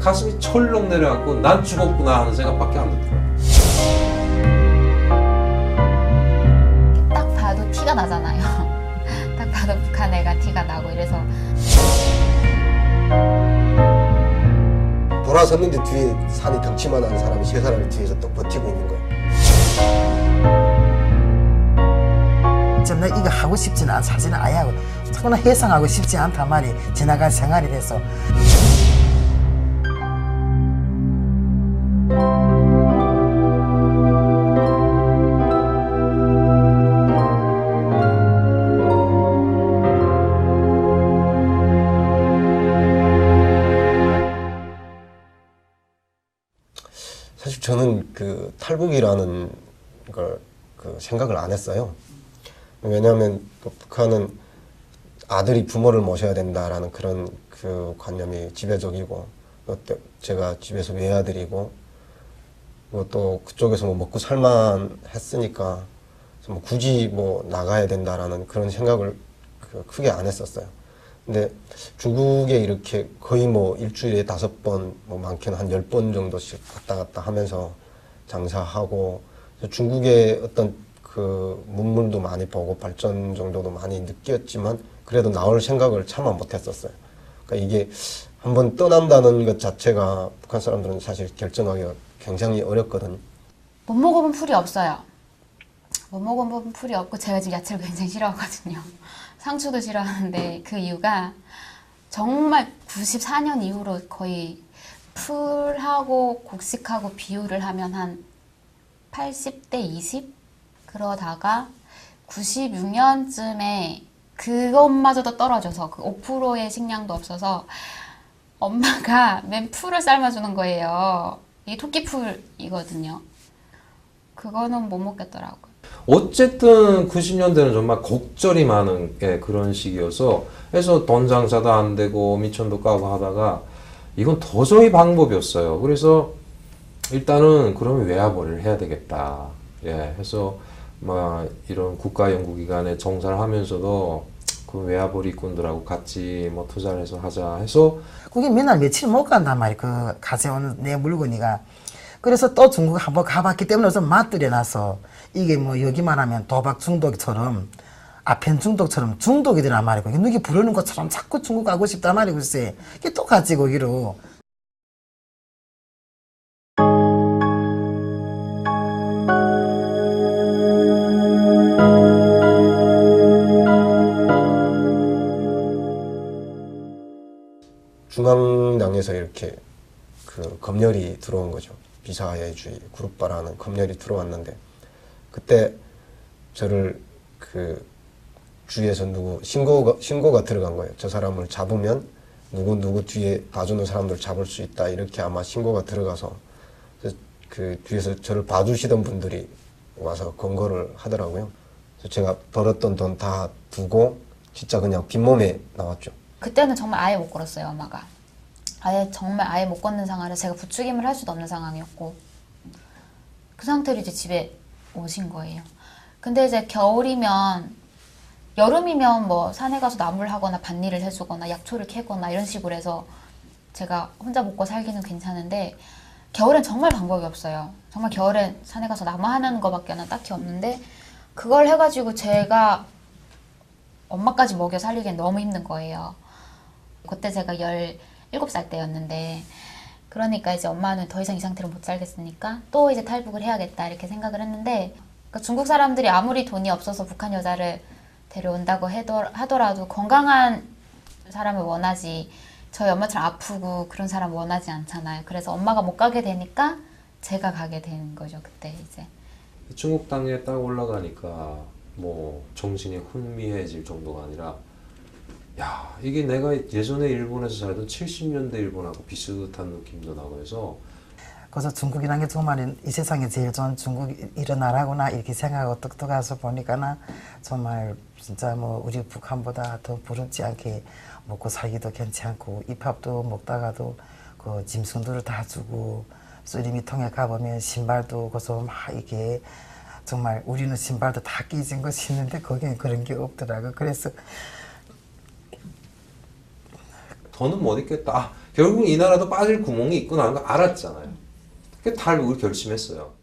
가슴이 철렁 내려갖고 난 죽었구나 하는 생각밖에 안 들더라고요. 딱 봐도 티가 나잖아요. 딱 봐도 북한 애가 티가 나고 이래서. 돌아섰는데 뒤에 산이 덩치만한 사람이 세 사람이 뒤에서 또 버티고 있는 거예요. 나 이거 하고 싶지는 않아. 사진은 아예 하고 정말 해상하고 싶지 않단 말이 지나간 생활이 돼서. 사실 저는 그 탈북이라는 걸 생각을 안 했어요. 왜냐하면 북한은 아들이 부모를 모셔야 된다라는 그런 그 관념이 지배적이고, 또 제가 집에서 외아들이고, 또 그쪽에서 뭐 먹고 살만 했으니까 뭐 굳이 뭐 나가야 된다라는 그런 생각을 크게 안 했었어요. 근데 중국에 이렇게 거의 뭐 일주일에 5번, 뭐 많게는 한 10번 정도씩 왔다 갔다 하면서 장사하고, 중국의 어떤 그 문물도 많이 보고 발전 정도도 많이 느꼈지만 그래도 나올 생각을 차마 못했었어요. 그러니까 이게 한번 떠난다는 것 자체가 북한 사람들은 사실 결정하기가 굉장히 어렵거든요. 못 먹어본 풀이 없어요. 못 먹어본 풀이 없고, 제가 지금 야채를 굉장히 싫어하거든요. 상추도 싫어하는데 그 이유가 정말 94년 이후로 거의 풀하고 곡식하고 비율을 하면 한 80대 20? 그러다가 96년쯤에 그것마저도 떨어져서 그 5%의 식량도 없어서 엄마가 맨 풀을 삶아주는 거예요. 이게 토끼풀이거든요. 그거는 못 먹겠더라고요. 어쨌든 90년대는 정말 곡절이 많은 그런 시기여서 해서 돈 장사도 안 되고 미천도 까고 하다가 이건 도저히 방법이 없어요. 그래서 일단은 그러면 외화벌이를 해야 되겠다. 해서 막 이런 국가연구기관에 종사를 하면서도 그 외화벌이 일꾼들하고 같이 뭐 투자를 해서 하자 해서 그게 맨날 며칠 못 간단 말이야. 그 가져오는 내 물건이가. 그래서 또 중국 한번 가봤기 때문에 우선 맛들여 놔서 이게 뭐 여기만 하면 도박 중독처럼 아펜 중독처럼 중독이 되란 말이고, 누기 부르는 것처럼 자꾸 중국 가고 싶단 말이고, 글쎄 이게 똑같이 거기로. 중앙당에서 이렇게 그 검열이 들어온 거죠. 비사예주의 그룹바라는 검열이 들어왔는데, 그때 저를 그 주위에서 누구 신고가 들어간 거예요. 저 사람을 잡으면 누구 뒤에 봐주는 사람들 잡을 수 있다 이렇게 아마 신고가 들어가서 그 뒤에서 저를 봐주시던 분들이 와서 검거를 하더라고요. 그래서 제가 벌었던 돈 다 두고 진짜 그냥 빈몸에 나왔죠. 그때는 정말 아예 못 걸었어요, 엄마가. 정말 아예 못 걷는 상황에서 제가 부추김을 할 수도 없는 상황이었고, 그 상태로 이제 집에 오신 거예요. 근데 이제 여름이면 뭐 산에 가서 나무를 하거나 밭일을 해주거나 약초를 캐거나 이런 식으로 해서 제가 혼자 먹고 살기는 괜찮은데, 겨울엔 정말 방법이 없어요. 정말 겨울엔 산에 가서 나무 하는 거밖에는 딱히 없는데, 그걸 해가지고 제가 엄마까지 먹여 살리기엔 너무 힘든 거예요. 그때 제가 17살 때였는데, 그러니까 이제 엄마는 더 이상 이 상태로 못 살겠으니까 또 이제 탈북을 해야겠다 이렇게 생각을 했는데, 그러니까 중국 사람들이 아무리 돈이 없어서 북한 여자를 데려온다고 하더라도 건강한 사람을 원하지, 저희 엄마처럼 아프고 그런 사람 원하지 않잖아요. 그래서 엄마가 못 가게 되니까 제가 가게 되는 거죠, 그때 이제. 중국 땅에 딱 올라가니까 뭐 정신이 혼미해질 정도가 아니라, 야, 이게 내가 예전에 일본에서 살던 70년대 일본하고 비슷한 느낌도 나고 해서, 그래서 중국이란 게 정말 이 세상에 제일 좋은 중국이 이런 나라구나 이렇게 생각하고 뚝뚝 가서 보니까는 정말 진짜 뭐 우리 북한보다 더 부럽지 않게 먹고 살기도 괜찮고, 입밥도 먹다가도 그 짐승들을 다 주고, 쓰리미통에 가보면 신발도 거기서 막 이게 정말 우리는 신발도 다 끼진 것이 있는데 거기는 그런 게 없더라고. 그래서 더는 못 있겠다. 아, 결국 이 나라도 빠질 구멍이 있구나 하는 거 알았잖아요. 그래서 탈북을 결심했어요.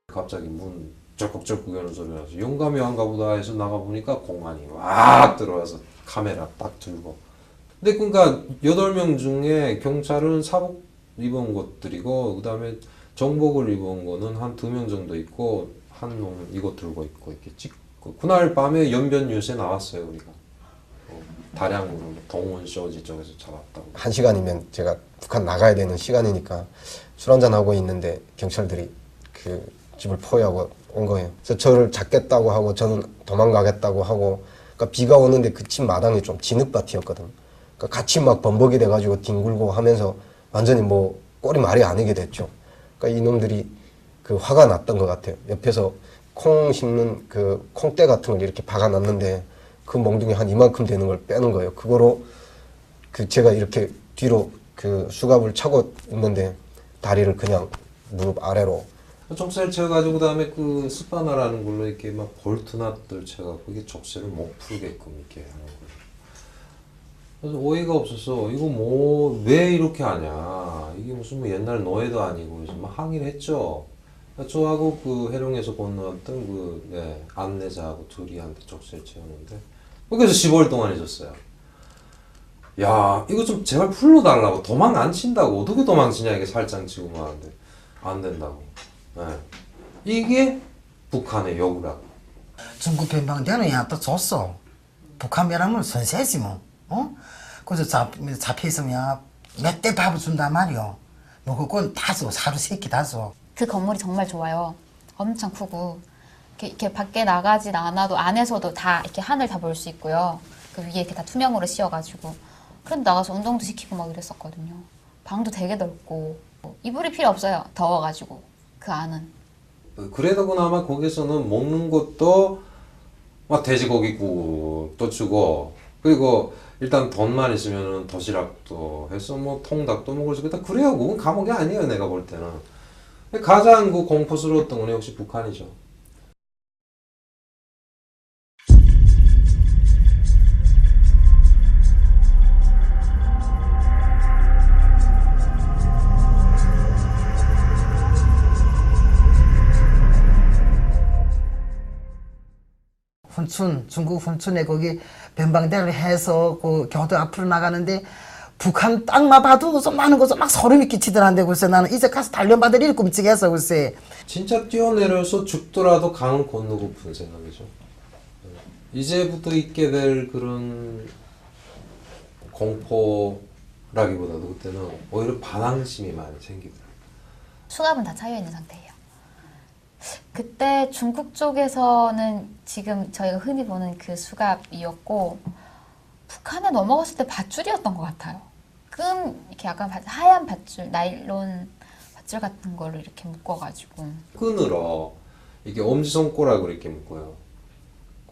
갑자기 문 쩔컥쩔컥 여는 소리가 나서 용감이 한가 보다 해서 나가보니까 공안이 막 들어와서 카메라 딱 들고. 근데 그러니까 8명 중에 경찰은 사복 입은 것들이고, 그 다음에 정복을 입은 거는 한 2명 정도 있고, 한 놈은 이거 들고 있고 이렇게 찍고. 그날 밤에 연변 뉴스에 나왔어요, 우리가. 다량으로 동원 쇼지 쪽에서 잡았다고. 1시간이면 제가 북한 나가야 되는 시간이니까 술 한잔 하고 있는데 경찰들이 그 집을 포위하고 온 거예요. 그래서 저를 잡겠다고 하고 저는 도망가겠다고 하고, 그러니까 비가 오는데 그 집 마당이 좀 진흙밭이었거든. 그러니까 같이 막 범벅이 돼가지고 뒹굴고 하면서 완전히 뭐 꼴이 말이 아니게 됐죠. 그러니까 이놈들이 그 화가 났던 것 같아요. 옆에서 콩 심는 그 콩대 같은 걸 이렇게 박아놨는데 그 몽둥이 한 이만큼 되는 걸 빼는 거예요. 그거로 그 제가 이렇게 뒤로 그 수갑을 차고 있는데 다리를 그냥 무릎 아래로 족쇄를 채워가지고 그다음에 그 스파나라는 걸로 이렇게 막 볼트나들 채가 그게 족쇄를 못 풀게끔 이렇게 하는 거예요. 그래서 오해가 없어서 이거 뭐 왜 이렇게 하냐, 이게 무슨 뭐 옛날 노예도 아니고 그래서 막 항의를 했죠. 저하고 그 해룡에서 건너왔던 그 안내자하고 둘이 한테 족쇄를 채웠는데 그래서 15일 동안 있었어요. 야, 이거 좀 제발 풀러달라고. 도망 안 친다고. 어떻게 도망치냐, 이게 살짝 치고 하는데 안 된다고. 네. 이게 북한의 요구라고. 중국 변방대는 야또 줬어. 북한 멸하면 선세지 뭐. 그래서 잡혀있으면 몇 대 밥을 준단 말이요. 뭐 그건 다 줘. 하루 3끼 다 줘. 그 건물이 정말 좋아요. 엄청 크고, 이렇게 밖에 나가진 않아도 안에서도 다 이렇게 하늘 다 볼 수 있고요. 그 위에 이렇게 다 투명으로 씌워가지고. 그래도 나가서 운동도 시키고 막 이랬었거든요. 방도 되게 넓고, 이불이 필요 없어요. 더워가지고. 그 안은. 그래도 그나마 거기서는 먹는 것도 막 돼지고기국도 주고, 그리고 일단 돈만 있으면은 도시락도 해서 뭐 통닭도 먹을 수 있다. 그래요. 그건 감옥이 아니에요, 내가 볼 때는. 가장 그 공포스러웠던 건 역시 북한이죠. 훈춘, 중국 훈춘에 거기 변방대를 해서 그 교도 앞으로 나가는데 북한 땅만 봐도 좀 많은 거좀 막 소름이 끼치더란데 글쎄 나는 이제 가서 단련받을 일 꿈찍해서 글쎄. 진짜 뛰어내려서 죽더라도 강을 건너고픈 생각이죠. 이제부터 있게 될 그런 공포라기보다도 그때는 오히려 반항심이 많이 생기더라고요. 수갑은 다 차여 있는 상태예요. 그때 중국 쪽에서는 지금 저희가 흔히 보는 그 수갑이었고, 북한에 넘어갔을 때 밧줄이었던 것 같아요. 이렇게 약간 하얀 밧줄, 나일론 밧줄 같은 거를 이렇게 묶어가지고. 끈으로 이게 엄지손가락으로 이렇게 묶어요.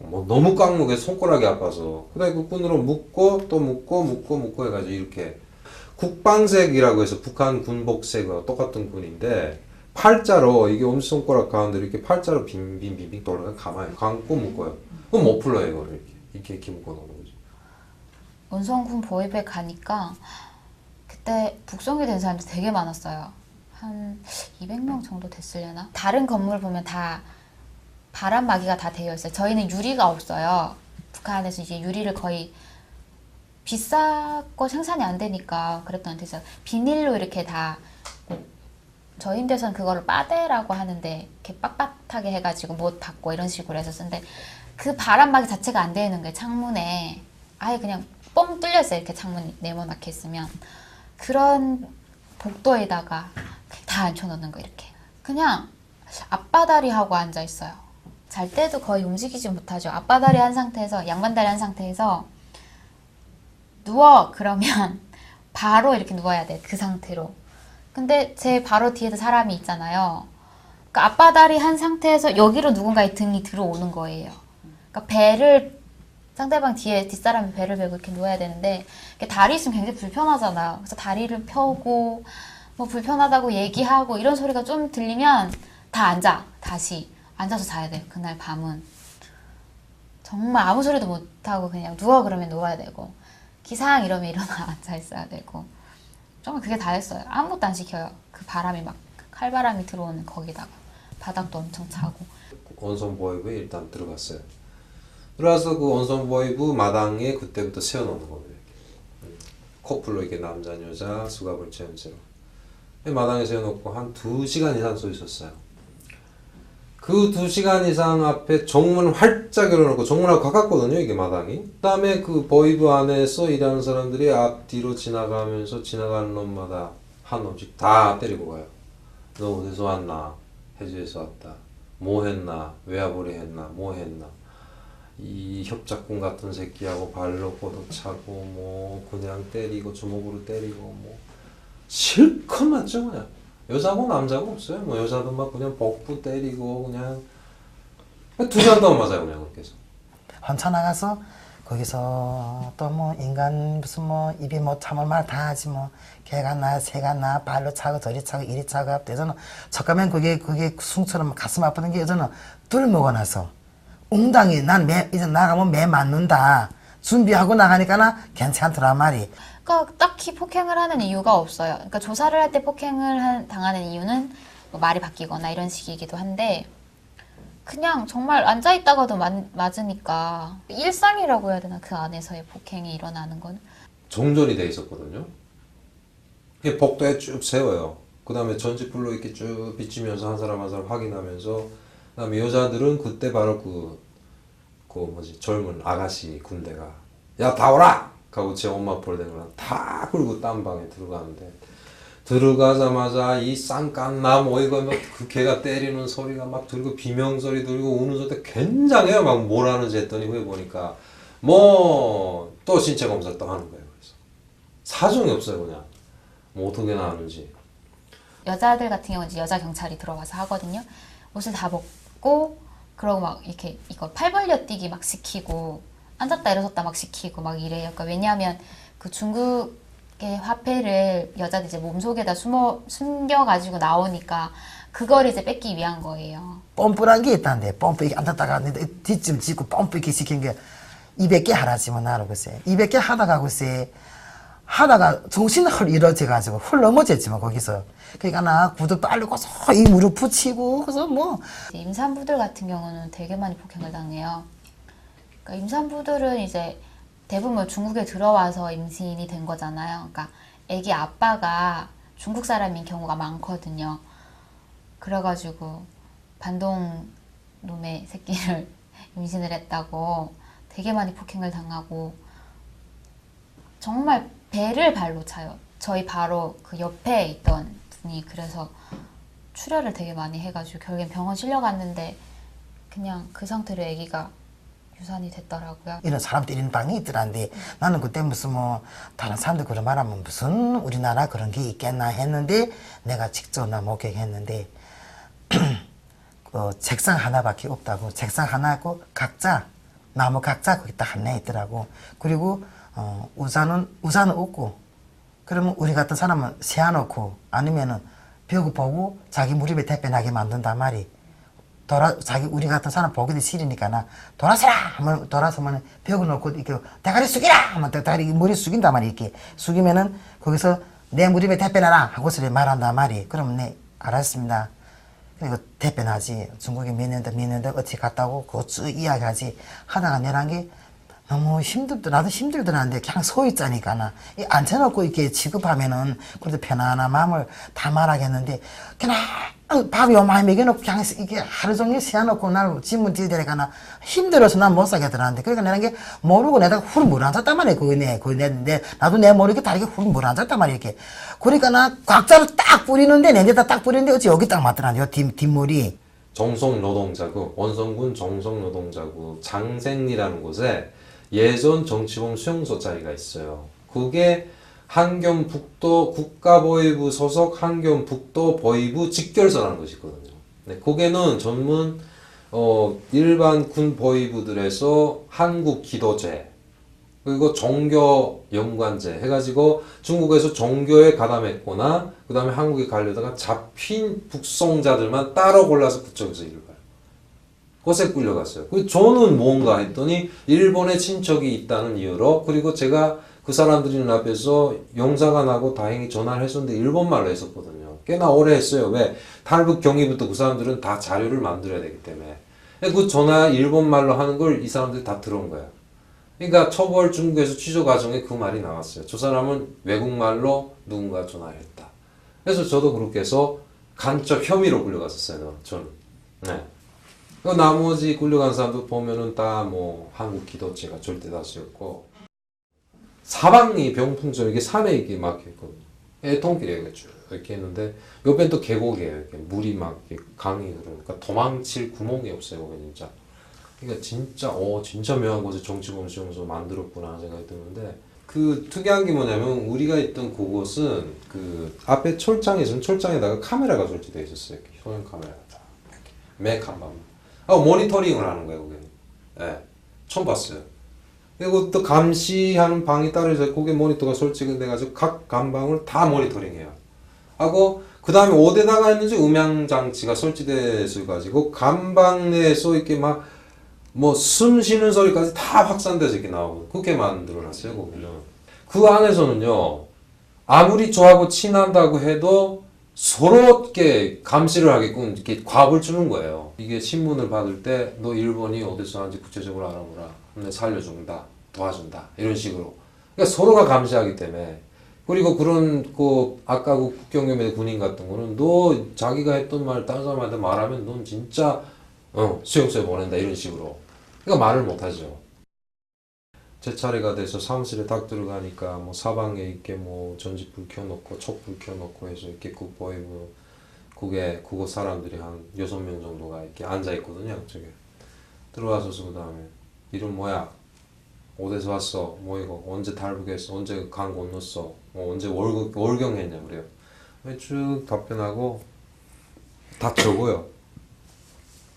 뭐 너무 꽉 묶어 손가락이 아파서 그다음에 그 끈으로 묶고 또 묶고 해가지고 이렇게 국방색이라고 해서 북한 군복색과 똑같은 끈인데 팔자로 이게 엄지손가락 가운데 이렇게 팔자로 빙빙 돌아가 가만히 감고 묶어요. 그럼 못 풀러요 이거를 이렇게 묶어 놓는 거죠. 원성군 보위부에 가니까 그때 북송이 된 사람들이 되게 많았어요. 한 200명 정도 됐으려나? 다른 건물 보면 다 바람막이가 다 되어 있어요. 저희는 유리가 없어요. 북한에서 이제 유리를 거의 비싸고 생산이 안 되니까 그랬던 것 같아서 비닐로 이렇게 다, 저희 데서는 그거를 빠데라고 하는데 이렇게 빳빳하게 해가지고 못 닫고 이런 식으로 해서 쓰는데 그 바람막이 자체가 안 되는 거예요. 창문에 아예 그냥 뻥 뚫려 있어요. 이렇게 창문이 네모나게 있으면. 그런 복도에다가 다 앉혀놓는 거 이렇게. 그냥 앞바다리 하고 앉아 있어요. 잘 때도 거의 움직이지 못하죠. 앞바다리 한 상태에서, 양반다리 한 상태에서 누워 그러면 바로 이렇게 누워야 돼. 그 상태로. 근데 제 바로 뒤에도 사람이 있잖아요. 그러니까 앞바다리 한 상태에서 여기로 누군가의 등이 들어오는 거예요. 그러니까 배를, 상대방 뒤에 뒷사람이 배를 베고 이렇게 누워야 되는데 다리 있으면 굉장히 불편하잖아요. 그래서 다리를 펴고 뭐 불편하다고 얘기하고 이런 소리가 좀 들리면 다 앉아. 다시 앉아서 자야 돼요. 그날 밤은 정말 아무 소리도 못하고 그냥 누워 그러면 누워야 되고, 기상 이러면 일어나 앉아 있어야 되고, 정말 그게 다 했어요. 아무것도 안 시켜요. 그 바람이 막 칼바람이 들어오는 거기다가 바닥도 엄청 차고. 원성보위부에 일단 들어갔어요. 들어와서 그 원성보위부 마당에 그때부터 세워놓는 겁니다. 커플로 이렇게 남자 여자 수갑을 채운 채로 마당에 세워놓고 한 2시간 이상 서 있었어요. 그 2시간 이상 앞에 정문을 활짝 열어놓고, 정문하고 가깝거든요 이게 마당이. 그 다음에 그 보위부 안에서 일하는 사람들이 앞뒤로 지나가면서 지나가는 놈마다 한 놈씩 다 때리고 가요. 너 어디서 왔나? 해주에서 왔다. 뭐 했나? 외화벌이 했나? 뭐 했나? 이 협작꾼 같은 새끼하고 발로 꼬독 차고 뭐 그냥 때리고 주먹으로 때리고 뭐 실컷 맞죠 그냥. 여자고 남자고 없어요. 뭐 여자도 막 그냥 복부 때리고 그냥 2시간 동안 맞아요 그냥 그렇게 해서. 헌차 나가서 거기서 또 뭐 인간 무슨 뭐 입이 뭐 참을 말 다 하지 뭐, 개가 나 새가 나 발로 차고 저리 차고 이리 차고 대저는 척가면 그게 숭처럼 가슴 아프는 게 여자는 둘 먹어놔서 웅당이 난 이제 나가면 매 맞는다 준비하고 나가니까나 괜찮더라 말이. 그러니까 딱히 폭행을 하는 이유가 없어요. 그러니까 조사를 할 때 폭행을 당하는 이유는 뭐 말이 바뀌거나 이런 식이기도 한데, 그냥 정말 앉아있다가도 맞으니까 일상이라고 해야 되나, 그 안에서의 폭행이 일어나는 건. 정전이 돼 있었거든요. 이게 복도에 쭉 세워요. 그 다음에 전지불로 이렇게 쭉 비치면서 한 사람 한 사람 확인하면서, 그 다음에 여자들은 그때 바로 그 젊은 아가씨 군대가 야 다 오라! 하고 제 엄마 폴대를 다 끌고 딴 방에 들어가는데, 들어가자마자 이 쌍깐나 뭐 이거 막 그 개가 때리는 소리가 막 들고 비명소리 들고 우는 소리 굉장해요. 막 뭐라는지 했더니 후에 보니까 뭐 또 신체 검사 또 하는 거예요. 그래서 사정이 없어요 그냥. 뭐 어떻게 나왔는지. 여자들 같은 경우는 이제 여자 경찰이 들어와서 하거든요. 옷을 다 벗고 그러고 막 이렇게 이거 팔 벌려 뛰기 막 시키고 앉았다 일어섰다 막 시키고 막 이래요. 그러니까 왜냐하면 그 중국의 화폐를 여자들 이제 몸속에다 숨겨가지고 나오니까 그걸 이제 뺏기 위한 거예요. 뻔뻔한 게 있다는데, 뻔뻔 이렇게 앉았다가 뒷짐 짓고 뻔뻔 이렇게 시킨 게 200개 하라지 뭐 나로 글쎄. 200개 하다가 글쎄 하다가 정신을 잃어져가지고 훌 넘어졌지 뭐 거기서. 그러니까 나 구두 빨고 이 무릎 붙이고 그래서 뭐. 임산부들 같은 경우는 되게 많이 폭행을 당해요. 그러니까 임산부들은 이제 대부분 중국에 들어와서 임신이 된 거잖아요. 그러니까 아기 아빠가 중국 사람인 경우가 많거든요. 그래가지고 반동 놈의 새끼를 임신을 했다고 되게 많이 폭행을 당하고, 정말 배를 발로 차요. 저희 바로 그 옆에 있던 분이 그래서 출혈을 되게 많이 해가지고 결국엔 병원 실려갔는데 그냥 그 상태로 아기가 유산이 됐더라고요. 이런 사람 때리는 방이 있더란데 나는 그때 무슨 뭐 다른 사람들 그런 말하면 무슨 우리나라 그런 게 있겠나 했는데 내가 직접 나 목격했는데 책상 하나밖에 없다고. 책상 하나 있고 각자 나무 각자 거기 딱 하나 있더라고. 그리고 우산은 없고 그러면 우리 같은 사람은 세워놓고 아니면은 벽을 보고 자기 무릎에 대변하게 만든단 말이. 우리 같은 사람 보기도 싫으니까 돌아서라 하면 돌아서면 벽을 놓고 이렇게 대가리 숙이라 하면 대가리 머리 숙인단 말이. 이렇게 숙이면은 거기서 내 무릎에 대변하라 하고서 말한단 말이. 그러면 네 알았습니다. 그리고 대변하지. 중국에 몇 년도 어떻게 갔다고 그거 쭉 이야기하지. 하다가 내란 게 너무 나도 힘들더라는데 그냥 서 있자니까 앉혀놓고 이렇게 취급하면은 그래도 편안한 마음을 다 말하겠는데 그냥 밥이 많이 먹여놓고 그냥 이게 하루 종일 세워놓고 날 짐을 뒤에 데려가나 힘들어서 난 못 사겠더라는데 그러니까 내가 이게 모르고 내가 훌 물 앉았단 말이야. 나도 내 모르게 다르게 훌 물 앉았단 말이야. 이렇게 그러니까 나 곽자를 딱 뿌리는데 내 데다 딱 뿌리는데 어찌 여기 딱 맞더라. 요 뒷머리. 정성노동자구, 원성군 정성노동자구 장생리라는 곳에 예전 정치범 수용소 자리가 있어요. 그게 한경북도 국가보위부 소속 한경북도보위부 직결소라는 것이 있거든요. 네, 거기는 전문 일반 군 보위부들에서 한국 기도제 그리고 종교 연관제 해가지고 중국에서 종교에 가담했거나 그 다음에 한국에 가려다가 잡힌 북송자들만 따로 골라서 그쪽에서 일을 가요. 곳에 끌려갔어요. 그 저는 뭔가 했더니 일본에 친척이 있다는 이유로 그리고 제가 그 사람들이 눈앞에서 용사가 나고 다행히 전화를 했었는데 일본말로 했었거든요. 꽤나 오래 했어요. 왜? 탈북 경위부터 그 사람들은 다 자료를 만들어야 되기 때문에. 그 전화 일본말로 하는 걸 이 사람들이 다 들은 거예요. 그러니까 처벌 중국에서 취조 과정에 그 말이 나왔어요. 저 사람은 외국말로 누군가 전화를 했다. 그래서 저도 그렇게 해서 간첩 혐의로 끌려갔었어요. 저는. 네. 그 나머지 끌려간 사람들 보면은 다 뭐 한국 기도체가 절대 다수였고 사방이 병풍처럼 이게 산에 이렇게 막혀있거든요. 애통길에 이렇게 했는데 옆엔 또 계곡이에요. 이렇게 물이 막 이렇게 강이 흐르니까 도망칠 구멍이 없어요. 거기 진짜. 그러니까 진짜 묘한 곳에 정치범 수용소 만들었구나 생각이 드는데 그 특이한 게 뭐냐면 우리가 있던 그곳은 그 앞에 철장에 철장에다가 카메라가 설치되어 있었어요. 이렇게 소형 카메라가 다 이렇게 매 간방. 모니터링을 하는 거예요. 거기는. 예, 처음 봤어요. 그리고 또 감시하는 방이 따로 있어요. 거기에 모니터가 설치가 돼가지고 각 간방을 다 모니터링해요. 하고 그 다음에 어디다가 있는지 음향 장치가 설치돼서 가지고 간방 내에서 이렇게 막 뭐 숨 쉬는 소리까지 다 확산돼서 이렇게 나오고 그렇게 만들어놨어요. 거기는. 그 안에서는요 아무리 저하고 친하다고 해도 서로 이렇게 감시를 하게끔 이렇게 과업을 주는 거예요. 이게 신문을 받을 때 너 일본이 어디서 하는지 구체적으로 알아보라. 내 살려준다, 도와준다 이런 식으로. 그러니까 서로가 감시하기 때문에. 그리고 그런 아까 그 국경염의 군인 같은 거는 너 자기가 했던 말 다른 사람한테 말하면 넌 진짜 수용소에 보낸다 이런 식으로. 그러니까 말을 못하죠. 제 차례가 돼서 사무실에 딱 들어가니까 뭐 사방에 이렇게 뭐 전지불 켜놓고 촛불 켜놓고 해서 이렇게 보이고 그곳 사람들이 한 6명 정도가 이렇게 앉아 있거든요. 저기 들어와서서 그 다음에 이름 뭐야? 어디서 왔어? 뭐 이거 언제 탈북했어? 언제 강 건넜어? 언제 월경했냐 그래요. 쭉 답변하고 다 적어요.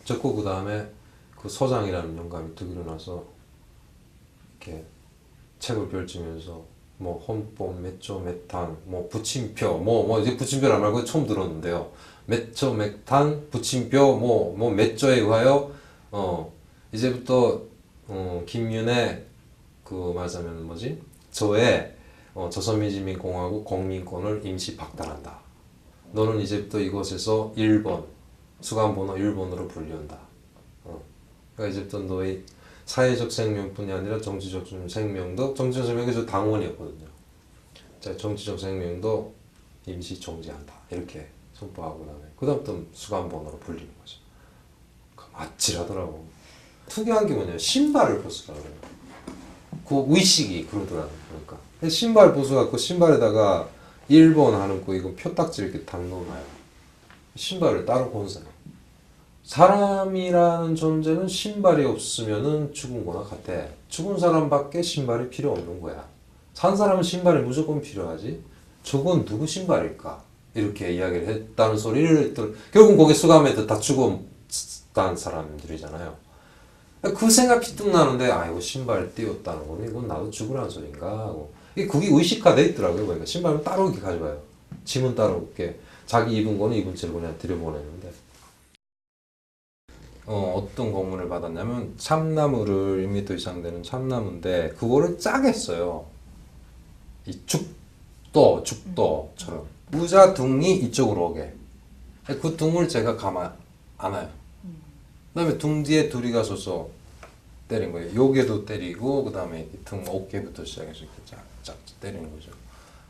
적고 그 다음에 그 서장이라는 영감이 뚝 일어나서 이렇게 책을 펼치면서 뭐 헌법 몇조 몇탄 뭐 부침표 뭐 이제 부침표란 말고 처음 들었는데요. 몇조 몇탄 부침표 뭐 몇조에 의하여 이제부터 김윤의 그 말하자면 뭐지 저의 조선민주주의공화국 공민권을 임시 박탈한다. 너는 이제부터 이곳에서 1번 수감번호 1번으로 분류한다. 그러니까 이제부터 너의 사회적 생명뿐이 아니라 정치적 생명도 정치적 생명이 저 당원이었거든요. 자, 정치적 생명도 임시 정지한다. 이렇게 선포하고 그다음부터 수감번호로 불리는 거죠. 아찔하더라고. 특이한 게 뭐냐면 신발을 벗으라고 그래요. 그 의식이 그러더라고요. 하니까. 신발 부숴갖고 신발에다가 1번 하는 거 이거 표딱지 이렇게 딱 넣어놔요. 신발을 따로 본사요. 사람이라는 존재는 신발이 없으면은 죽은 거나 같아. 죽은 사람밖에 신발이 필요 없는 거야. 산 사람은 신발이 무조건 필요하지. 저건 누구 신발일까? 이렇게 이야기를 했다는 소리를 결국 거기에 수감해도 다 죽었다는 사람들이잖아요. 그 생각이 뚝 나는데 이거 신발 띄웠다는 거는 이건 나도 죽으라는 소린가 하고 그게 의식화돼 있더라고요. 그러니까 신발은 따로 이렇게 가져가요. 짐은 따로 이렇게 자기 입은 거는 입은 채로 그냥 들여보내는데 어떤 고문을 받았냐면 참나무를 1m 이상 되는 참나무인데 그거를 짜겠어요. 이 죽도처럼 의자 둥이 이쪽으로 오게. 그 둥을 제가 가만 안아요. 그 다음에 둥 뒤에 둘이 가서서 때린 거예요. 여기도 때리고 그 다음에 등 어깨부터 시작해서 이렇게 쫙 때리는 거죠.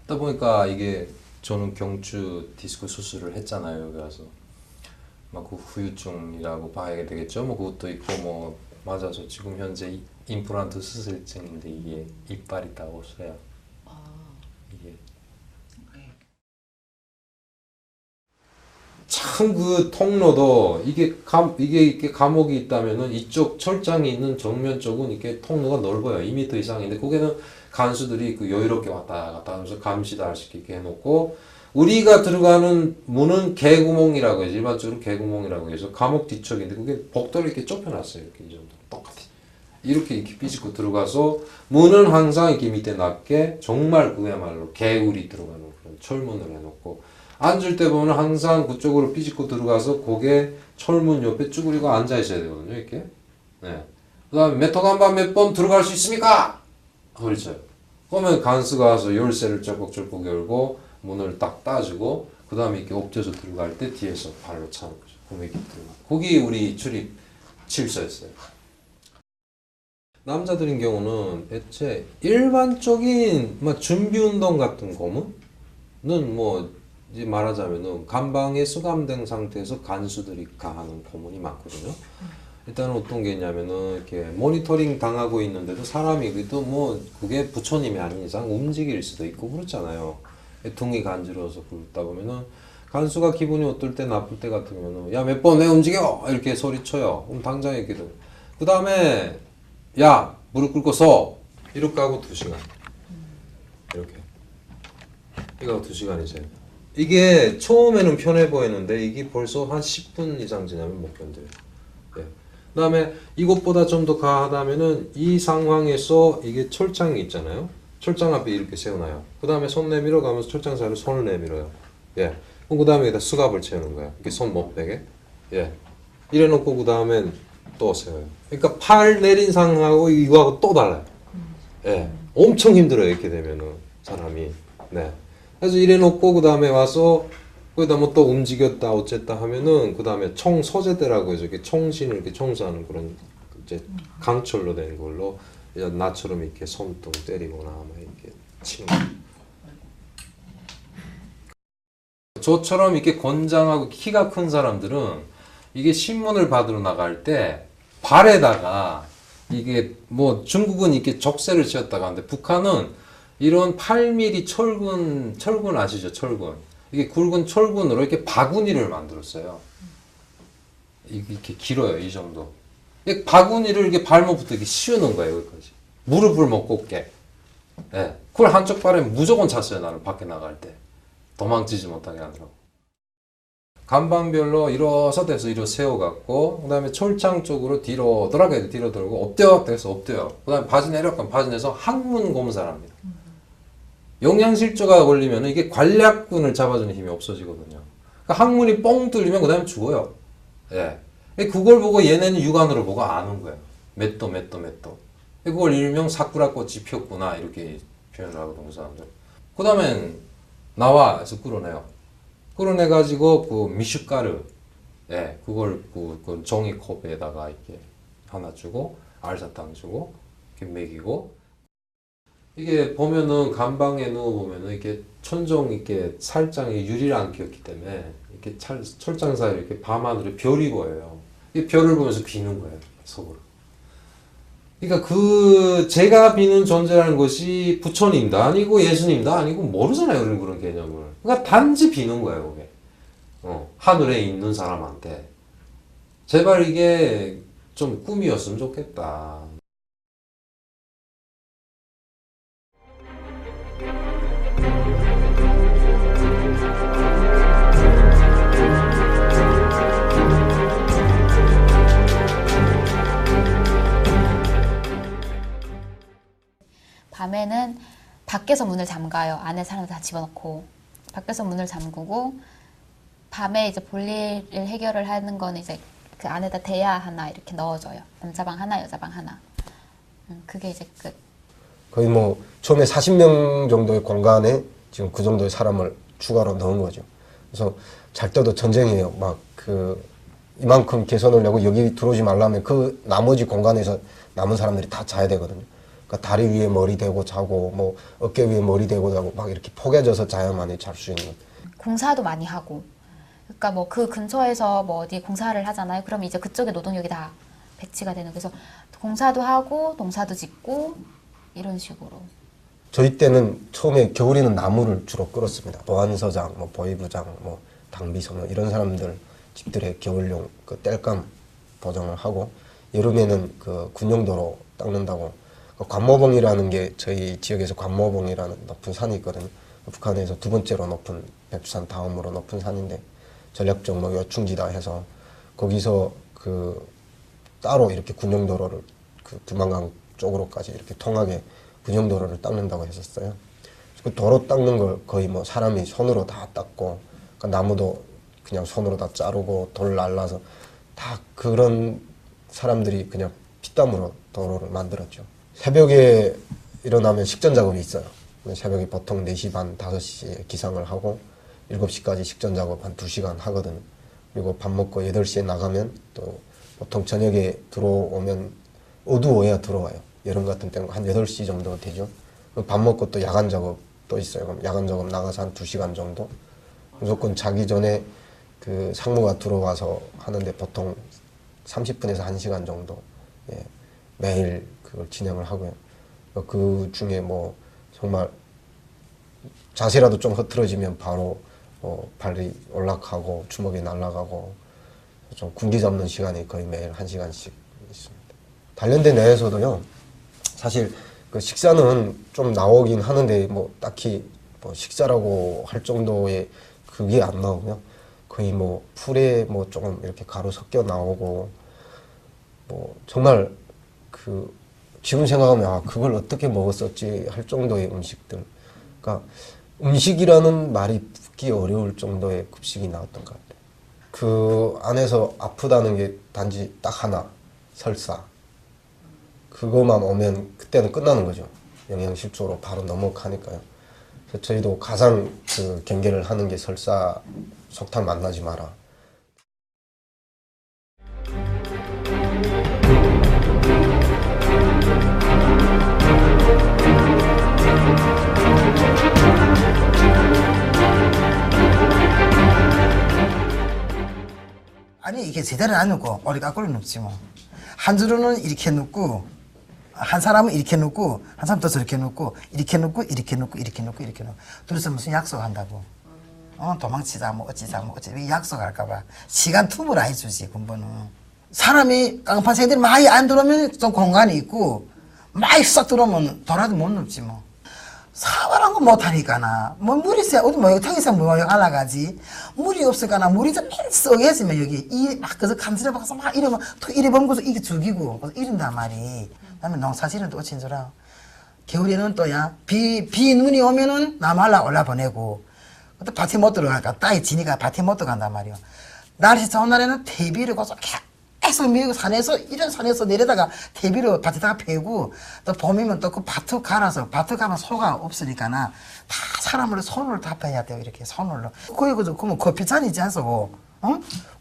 그러다 보니까 이게 저는 경추 디스크 수술을 했잖아요. 여기 와서 막 그 후유증이라고 봐야 되겠죠. 뭐 그것도 있고 뭐 맞아서 지금 현재 임플란트 수술 중인데 이게 이빨이 다 없어요. 이게 참 그 통로도 이게 이게 감옥이 있다면은 이쪽 철장이 있는 정면 쪽은 이렇게 통로가 넓어요. 2m 이상인데 거기는 간수들이 그 여유롭게 왔다 갔다 하면서 감시도 할 수 있게 해놓고 우리가 들어가는 문은 개구멍이라고 해서 일반적으로 개구멍이라고 해서 감옥 뒤쪽인데 그게 복도를 이렇게 좁혀놨어요. 이렇게 이 정도 똑같이 이렇게 삐집고 들어가서 문은 항상 이렇게 밑에 낮게 정말 그야말로 개울이 들어가는 그런 철문을 해놓고 앉을 때 보면 항상 그쪽으로 삐집고 들어가서 고개 철문 옆에 쭈그리고 앉아 있어야 되거든요. 이렇게. 네. 그 다음에 메토간반 몇 번 들어갈 수 있습니까? 그렇죠. 그러면 간수가 와서 열쇠를 쩔컥쩔컥 열고 문을 딱 따주고 그 다음에 이렇게 엎져서 들어갈 때 뒤에서 발로 차는 거죠. 그럼 이렇게 들어가. 거기 우리 출입 칠서였어요. 남자들인 경우는 대체 일반적인 준비운동 같은 고문은 뭐 이제 말하자면은 감방에 수감된 상태에서 간수들이 가하는 고문이 많거든요. 일단은 어떤 게 있냐면은 이렇게 모니터링 당하고 있는데도 사람이 그래도 뭐 그게 부처님이 아닌 이상 움직일 수도 있고 그렇잖아요. 등이 간지러워서 그러다 보면은 간수가 기분이 어떨 때 나쁠 때 같은 경우는 야 몇 번 왜 움직여 이렇게 소리쳐요. 그럼 당장 이렇게 그 다음에 야 무릎 꿇고 서 이렇게 하고 2시간 이렇게 이거 하고 2시간이죠. 이게 처음에는 편해 보이는데 이게 벌써 한 10분 이상 지나면 못 견뎌요. 예. 그 다음에 이것보다 좀 더 가하다면은 이 상황에서 이게 철장이 있잖아요. 철장 앞에 이렇게 세워놔요. 그 다음에 손 내밀어 가면서 철장 사이로 손을 내밀어요. 예. 그 다음에 여기다 수갑을 채우는 거야. 이렇게 손 못 빼게. 예. 이래 놓고 그 다음엔 또 세워요. 그러니까 팔 내린 상황하고 이거하고 또 달라요. 예. 엄청 힘들어요. 이렇게 되면은 사람이. 네. 그래서 이래 놓고 그 다음에 와서 거기다 뭐 또 움직였다 어쨌다 하면은 그 다음에 총 서재대라고 해서 이렇게 총신을 이렇게 청소하는 그런 이제 강철로 된 걸로 나처럼 이렇게 손등 때리거나 막 이렇게 치는 거. 저처럼 이렇게 건장하고 키가 큰 사람들은 이게 신문을 받으러 나갈 때 발에다가 이게 뭐 중국은 이렇게 적세를 지었다가 하는데 북한은 이런 8mm 철근 아시죠? 철근. 이게 굵은 철근으로 이렇게 바구니를 만들었어요. 이렇게 길어요. 이 정도. 이 바구니를 이렇게 발목부터 이렇게 씌우는 거예요. 여기까지. 무릎을 못 꿇게. 예. 그걸 한쪽 발에 무조건 찼어요. 나는 밖에 나갈 때. 도망치지 못하게 하느라고. 간방별로 일어서대서 이로 세워갖고 그 다음에 철창 쪽으로 뒤로 돌아가야 돼. 뒤로 돌고 엎드려 해서 엎드려. 그 다음에 바지 내려가면 바지 내서 항문 검사합니다. 영양실조가 걸리면 이게 관략근을 잡아주는 힘이 없어지거든요. 그러니까 항문이 뻥 뚫리면 그 다음에 죽어요. 예. 그걸 보고 얘네는 육안으로 보고 아는 거예요. 몇 도. 그걸 일명 사쿠라꽃이 피었구나 이렇게 표현을 하거든요. 그 사람들. 그 다음엔 나와 해서 끌어내요. 끌어내가지고 그 미숫가루, 예, 그걸 그 종이컵에다가 이렇게 하나 주고 알사탕 주고 이렇게 먹이고. 이게 보면은 간방에 누워 보면은 이렇게 천정 이렇게 살짝이 유리를 안 꼈기 때문에 이렇게 철장 사이로 이렇게 밤하늘에 별이 보여요. 이 별을 보면서 비는 거예요. 속으로. 그러니까 그 제가 비는 존재라는 것이 부처님도 아니고 예수님도 아니고 모르잖아요. 그런 개념을. 그러니까 단지 비는 거예요. 그게. 하늘에 있는 사람한테. 제발 이게 좀 꿈이었으면 좋겠다. 밤에는 밖에서 문을 잠가요. 안에 사람 다 집어넣고 밖에서 문을 잠그고 밤에 이제 볼일을 해결을 하는 거는 이제 그 안에다 대야 하나 이렇게 넣어줘요. 남자방 하나, 여자방 하나. 그게 이제 끝. 거의 뭐 처음에 40명 정도의 공간에 지금 그 정도의 사람을 추가로 넣은 거죠. 그래서 잘 때도 전쟁이에요. 막 그 이만큼 개선을 내고 여기 들어오지 말라면 그 나머지 공간에서 남은 사람들이 다 자야 되거든요. 그러니까 다리 위에 머리 대고 자고 뭐 어깨 위에 머리 대고 자고 막 이렇게 포개져서 자야만이 잘 수 있는. 공사도 많이 하고. 그러니까 뭐 그 근처에서 뭐 어디 공사를 하잖아요. 그럼 이제 그쪽에 노동력이 다 배치가 되는. 그래서 공사도 하고 농사도 짓고 이런 식으로. 저희 때는 처음에 겨울에는 나무를 주로 끌었습니다. 보안서장, 뭐 보위부장, 뭐 당비서 이런 사람들 집들의 겨울용 그 땔감 보정을 하고 여름에는 그 군용도로 닦는다고. 그 관모봉이라는 게 저희 지역에서 관모봉이라는 높은 산이 있거든요. 북한에서 두 번째로 높은 백두산 다음으로 높은 산인데 전략적 뭐 요충지다 해서 거기서 그 따로 이렇게 군용도로를 그 두만강 쪽으로까지 이렇게 통하게 군용도로를 닦는다고 했었어요. 그 도로 닦는 걸 거의 뭐 사람이 손으로 다 닦고 그러니까 나무도 그냥 손으로 다 자르고 돌 날라서 다 그런 사람들이 그냥 피땀으로 도로를 만들었죠. 새벽에 일어나면 식전 작업이 있어요. 새벽에 보통 4시 반, 5시에 기상을 하고 7시까지 식전 작업 한 2시간 하거든요. 그리고 밥 먹고 8시에 나가면 또 보통 저녁에 들어오면 어두워야 들어와요. 여름 같은 때는 한 8시 정도 되죠. 밥 먹고 또 야간 작업도 있어요. 그럼 야간 작업 나가서 한 2시간 정도. 무조건 자기 전에 그 상무가 들어와서 하는데 보통 30분에서 1시간 정도 매일 그걸 진행을 하고요. 그 중에 뭐 정말 자세라도 좀 흐트러지면 바로 발이 올라가고 주먹이 날아가고 좀 군기 잡는 시간이 거의 매일 1시간씩 있습니다. 단련대 내에서도요. 사실 그 식사는 좀 나오긴 하는데 뭐 딱히 뭐 식사라고 할 정도의 그게 안 나오고요. 거의 뭐 풀에 뭐 조금 이렇게 가루 섞여 나오고 뭐 정말 그 지금 생각하면 아 그걸 어떻게 먹었었지 할 정도의 음식들. 그러니까 음식이라는 말이 붙기 어려울 정도의 급식이 나왔던 것 같아요. 그 안에서 아프다는 게 단지 딱 하나 설사. 그거만 오면 그때는 끝나는 거죠. 영양실조로 바로 넘어가니까요. 그래서 저희도 가장 그 경계를 하는 게 설사 석탄 만나지 마라. 아니 이게 제대로 안 넣고 우리 까꾸로 넣지 뭐. 한 줄은 이렇게 넣고 한 사람은 이렇게 넣고 한 사람 또 저렇게 넣고 이렇게 넣고 이렇게 넣고 이렇게 넣고 이렇게 넣고 둘이서 무슨 약속한다고 도망치자 뭐 어찌자 뭐 어찌 약속할까봐 시간 틈을 안 해주지 근본은 사람이 깡판생들이 많이 안 들어오면 좀 공간이 있고 많이 싹 들어오면 돌아도 못 넣지 뭐 사과란 거 못하니까나 뭐 물이 있어야 어디 목욕탕에서 목욕 하려가지 물이 없으니까나 물이 좀 썩해지면 여기 이막 그래서 감스레 박아서 막 이러면 또 이래 범고서 이게 죽이고 그래서 이런단 말이 그다음에 농사지는 또 어찌인 줄 알아 겨울에는 또야 비 눈이 오면은 나말라 올라 보내고 또 밭에 못 들어가니까 땅이 지니까 밭에 못 들어간단 말이야 날씨 좋은 날에는 대비를 가서 계속 밀고 산에서 이런 산에서 내려다가 대비로 밭에다가 패고 또 봄이면 또 그 밭을 갈아서 밭을 가면 소가 없으니까나 다 사람으로 손으로 다 패야 돼요 이렇게 손으로 거기 그러면 커피잔 있지 않소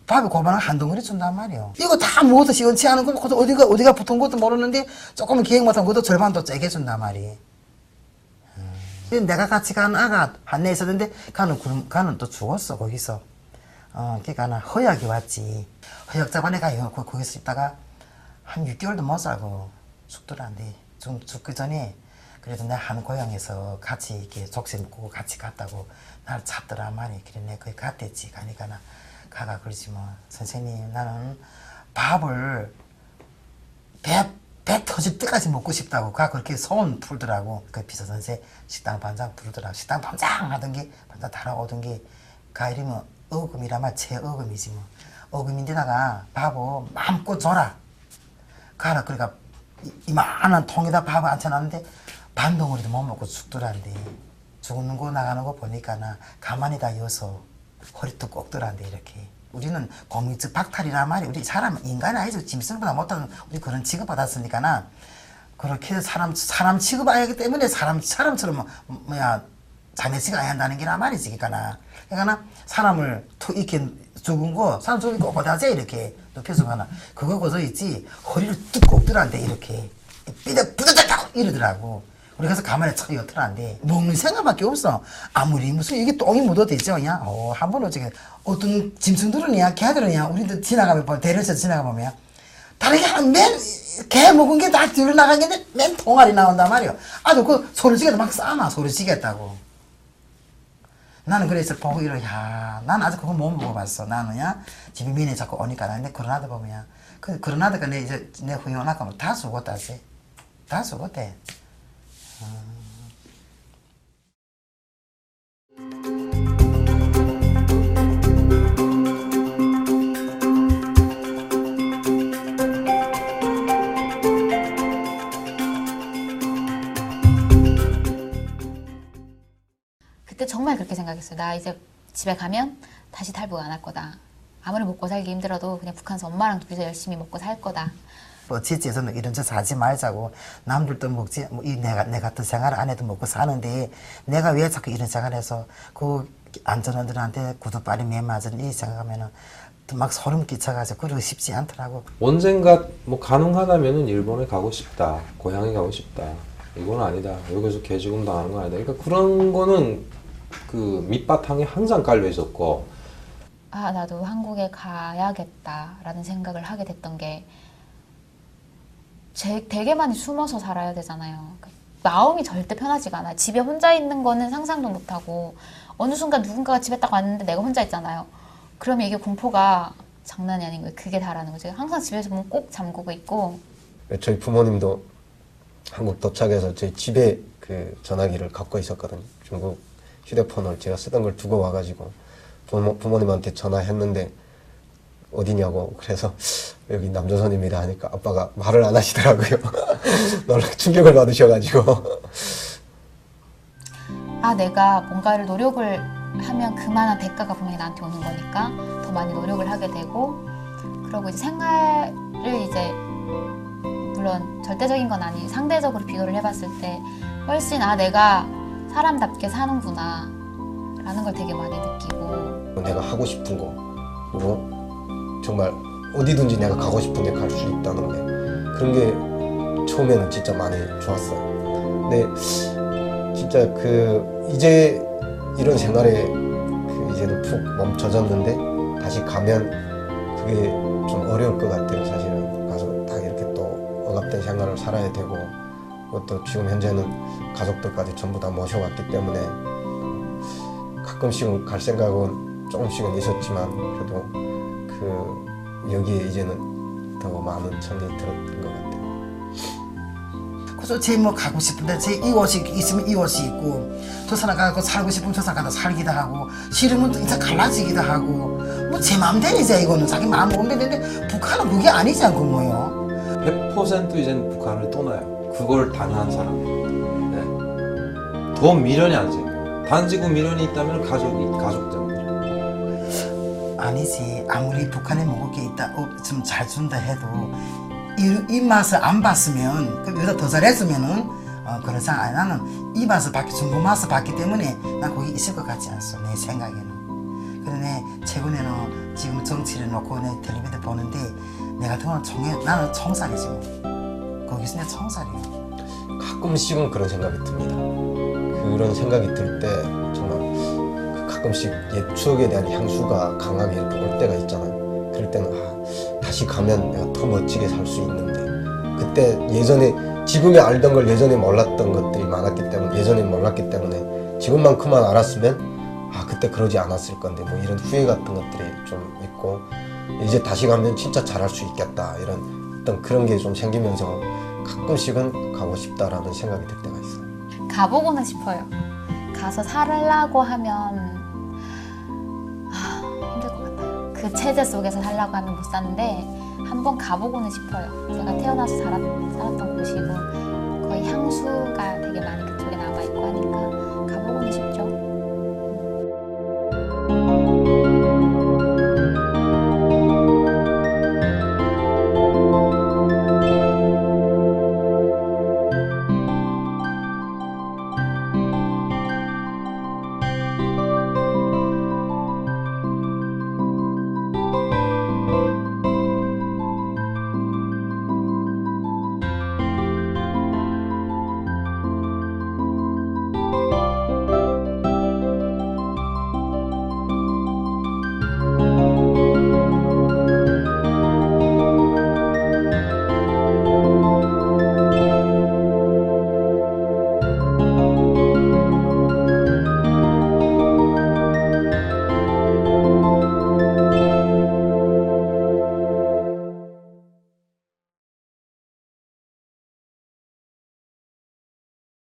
밥에 고만한 한 덩어리 준단 말이에요 이거 다 모두 시원치 않은 거 어디가 붙은 것도 모르는데 조금 기획 못한 것도 절반도 째게 준단 말이에요 내가 같이 간 아가 한 애 있었는데 가는 또 죽었어 거기서 그러니까 나 허약이 왔지. 허약 자반에 가요. 거기서 있다가 한 6개월도 못 살고 죽더란데 죽기 전에 그래도 내 한 고향에서 같이 이렇게 족쇄 묶고 같이 갔다고 나를 찾더란 말이. 그래 내가 거기 갔댔지. 가니까 나 가가 그러지 뭐 선생님 나는 밥을 배 터질 때까지 먹고 싶다고 가 그렇게 소원 풀더라고. 그 비서 선생 식당 반장 부르더라고. 식당 반장 하던 게 반장 달아오던 게 가 이러면 어금이라면 제 어금이지 뭐. 어금인데다가 밥을 마음껏 줘라. 가라. 그러니까 이만한 통에다 밥을 앉혀놨는데 반덩어리도 못 먹고 죽더란데. 죽는 거 나가는 거 보니까 나 가만히 다 여서 허리도 꺾더란데 이렇게. 우리는 공익적 박탈이란 말이 우리 사람 인간이 아니죠. 짐승보다 못하는 우리 그런 취급 받았으니까 나 그렇게 사람 취급해야 하기 때문에 사람처럼 뭐야 자매치가 안 한다는 게란 말이지. 그러니까 나 사람을 이렇게 죽은 거 사람 죽은 거 어디하지 이렇게 높여서 가나 그거 고서 있지 허리를 뚝 꺾더란데 이렇게 부드덕 이러더라고. 우리 가서 가만히 쳐 였더란데 먹는 생각밖에 없어. 아무리 무슨 이게 똥이 묻어도 있죠 그냥. 한번 어떻게 어떤 짐승들은야 개들은야 우리도 지나가면 보면 대련에서 지나가보면 다르게 맨개 먹은 게 다 뒤로 나가는데 맨 통알이 나온단 말이야. 아주 그 소리지게도 막 싸마 소리지겠다고. 나는 그래서 보고 야, 난 아직 그거 못 먹어봤어. 나는야 집에 미네 자꾸 오니까 근데 그러나다 보면 그러나다가 내 후연하까 뭐 다 죽었다지. 다 죽었대. 그때 정말 그렇게 생각했어요. 나 이제 집에 가면 다시 탈북 안 할 거다. 아무리 먹고 살기 힘들어도 그냥 북한에서 엄마랑 둘이서 열심히 먹고 살 거다. 뭐 지지에서는 이런 짓 하지 말자고. 남들도 먹지 뭐 내 같은 생활 안 해도 먹고 사는데 내가 왜 자꾸 이런 생활해서 그 안전원들한테 구두발이 매 맞은 이 생각하면은 막 소름 끼쳐가지고 그러고 싶지 않더라고. 언젠가 뭐 가능하다면은 일본에 가고 싶다, 고향에 가고 싶다. 이건 아니다. 여기서 개죽음 당하는 건 아니다. 그러니까 그런 거는 그 밑바탕에 항상 깔려 있었고. 아, 나도 한국에 가야겠다라는 생각을 하게 됐던 게 되게 많이 숨어서 살아야 되잖아요. 마음이 절대 편하지가 않아요. 집에 혼자 있는 거는 상상도 못하고 어느 순간 누군가가 집에 딱 왔는데 내가 혼자 있잖아요. 그러면 이게 공포가 장난이 아닌 거예요. 그게 다라는 거죠. 항상 집에서 보면 꼭 잠그고 있고. 저희 부모님도 한국 도착해서 저희 집에 그 전화기를 갖고 있었거든요. 중국 휴대폰을 제가 쓰던 걸 두고 와가지고 부모님한테 전화했는데 어디냐고. 그래서 여기 남조선입니다 하니까 아빠가 말을 안 하시더라고요. 놀라 충격을 받으셔가지고. 아, 내가 뭔가를 노력을 하면 그만한 대가가 분명히 나한테 오는 거니까 더 많이 노력을 하게 되고, 그러고 이제 생활을 이제 물론 절대적인 건 아니 상대적으로 비교를 해봤을 때 훨씬 내가 사람답게 사는구나 라는 걸 되게 많이 느끼고, 내가 하고 싶은 거 그리고 정말 어디든지 내가 가고 싶은 데 갈 수 있다는 게 그런 게 처음에는 진짜 많이 좋았어요. 근데 진짜 이제 이런 생활에 이제는 푹 멈춰졌는데 다시 가면 그게 좀 어려울 것 같아요. 사실은 가서 다 이렇게 또 억압된 생활을 살아야 되고, 그것도 지금 현재는 가족들까지 전부 다 모셔왔기 때문에 가끔씩은 갈 생각은 조금씩은 있었지만 그래도 여기에 이제는 더 많은 정이 들었던 것 같아요. 그래서 제 뭐 가고 싶은데 제 이 옷이 있으면 이 옷이 있고, 저 사람 가고 살고 싶으면 저 사람 가서 살기도 하고, 싫으면 또 이제 갈라지기도 하고, 뭐 제 마음대로지. 이거는 자기 마음 먹으면 되는데 북한은 그게 아니지 않고 뭐요. 100% 이제는 북한을 떠나요. 그걸 당한 사람. 네. 더 미련이 안 생겨요. 단지 그 미련이 있다면 가족 때문에. 아니지. 아무리 북한에 먹을 게 있다 좀 잘 준다 해도 이 맛을 안 봤으면 여기다 더 잘했으면은 그런 생각 아니. 나는 이 맛을 봤기 중국 맛을 봤기 때문에 난 거기 있을 것 같지 않소. 내 생각에는. 그런데 최근에는 지금 정치를 놓고 내 텔레비전 보는데 내가 동안 나는 청살이지 뭐. 거기서 내 청살이야. 가끔씩은 그런 생각이 듭니다. 그런 생각이 들 때 정말 가끔씩 옛 추억에 대한 향수가 강하게 이렇게 올 때가 있잖아요. 그럴 때는 다시 가면 내가 더 멋지게 살 수 있는데 그때 예전에 지금에 알던 걸 예전에 몰랐던 것들이 많았기 때문에 예전에 몰랐기 때문에 지금만큼만 알았으면 아 그때 그러지 않았을 건데 뭐 이런 후회 같은 것들이 좀 있고 이제 다시 가면 진짜 잘할 수 있겠다 이런 어떤 그런 게 좀 생기면서 가끔씩은 가고 싶다라는 생각이 들 때가 있어요. 가보고는 싶어요. 가서 살려고 하면 힘들 것 같아요. 그 체제 속에서 살려고 하면 못 사는데 한번 가보고는 싶어요. 제가 태어나서 살았던 곳이고 거의 향수가 되게